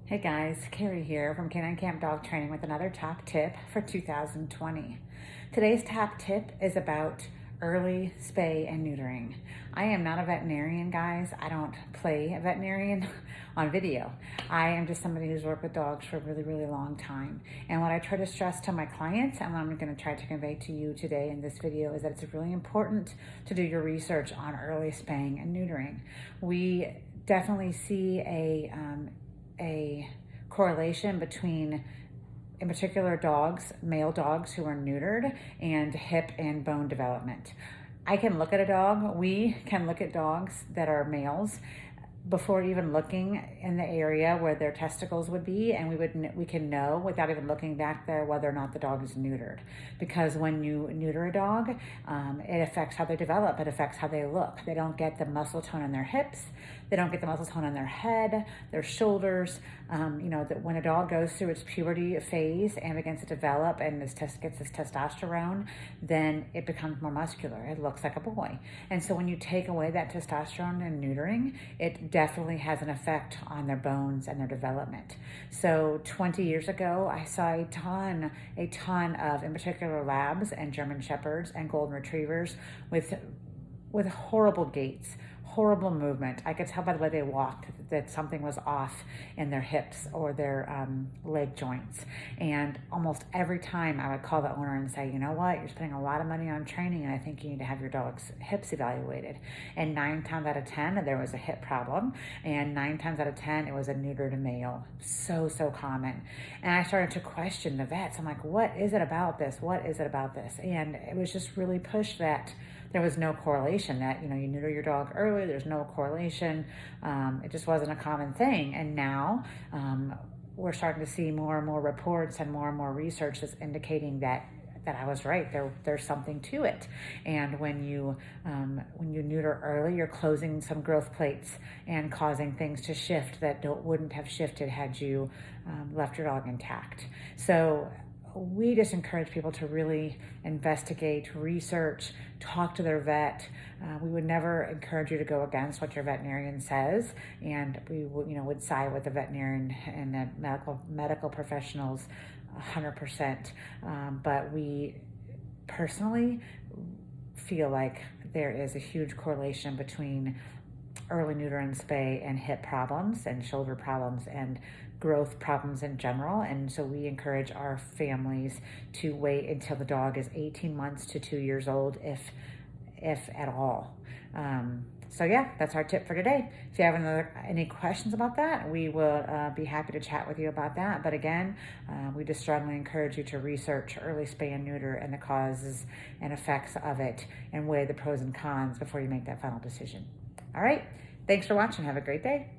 Hey guys, Carrie here from Canine Camp Dog Training with another top tip for 2020. Today's top tip is about early spay and neutering. I am not a veterinarian, guys. I don't play a veterinarian on video. I am just somebody who's worked with dogs for a really, really long time. And what I try to stress to my clients and what I'm going to try to convey to you today in this video is that it's really important to do your research on early spaying and neutering. We definitely see a correlation between, in particular, male dogs who are neutered, and hip and bone development. We can look at dogs that are males before even looking in the area where their testicles would be, and we can know without even looking back there whether or not the dog is neutered. Because when you neuter a dog, it affects how they develop, it affects how they look. They don't get the muscle tone in their hips, they don't get the muscle tone in their head, their shoulders. That when a dog goes through its puberty phase and begins to develop and gets this testosterone, then it becomes more muscular. It looks like a boy. And so when you take away that testosterone in neutering, it definitely has an effect on their bones and their development. So 20 years ago, I saw a ton of, in particular, labs and German shepherds and golden retrievers with horrible gaits, horrible movement. I could tell by the way they walked that something was off in their hips or their leg joints. And almost every time I would call the owner and say, you know what, you're spending a lot of money on training and I think you need to have your dog's hips evaluated. And 9 times out of 10, there was a hip problem. And 9 times out of 10, it was a neutered male. So common. And I started to question the vets. I'm like, what is it about this? What is it about this? And it was just really pushed that there was no correlation, that, you neuter your dog early, there's no correlation. It just wasn't a common thing. And now we're starting to see more and more reports and more research that's indicating that I was right. There's something to it. And when you neuter early, you're closing some growth plates and causing things to shift that wouldn't have shifted had you left your dog intact. So we just encourage people to really investigate, research, talk to their vet. We would never encourage you to go against what your veterinarian says, and we would side with the veterinarian and the medical professionals 100%. But we personally feel like there is a huge correlation between early neuter and spay and hip problems and shoulder problems and growth problems in general. And so we encourage our families to wait until the dog is 18 months to 2 years old, if at all. So yeah, that's our tip for today. If you have any questions about that, we will be happy to chat with you about that. But again, we just strongly encourage you to research early spay and neuter and the causes and effects of it, and weigh the pros and cons before you make that final decision. All right, thanks for watching. Have a great day.